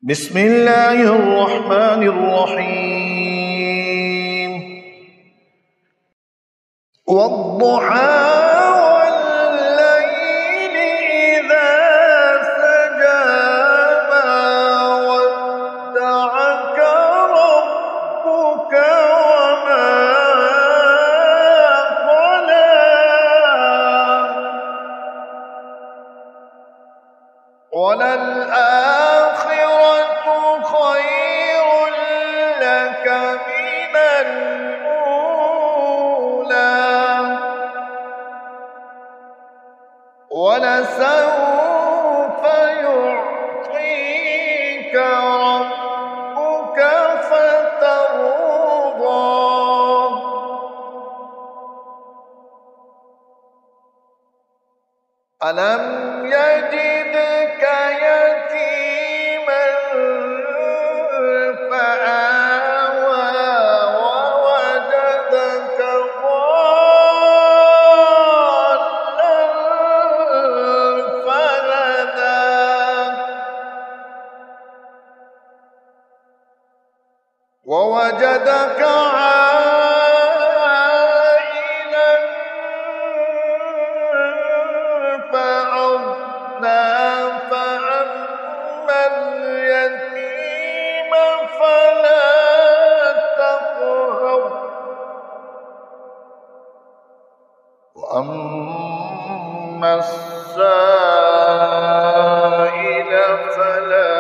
بسم الله الرحمن الرحيم والضحى والليل إذا سجى ما ودعك ربك وما قلى وللآخرة خير لك من الأولى ولسوف يعطيك ربك فترضى ألم يجدك يتيما فآوى ووجدك ضالا فهدى ووجدك عائلا فأغنى فأما اليتيم فلا تقهر وأما السائل فلا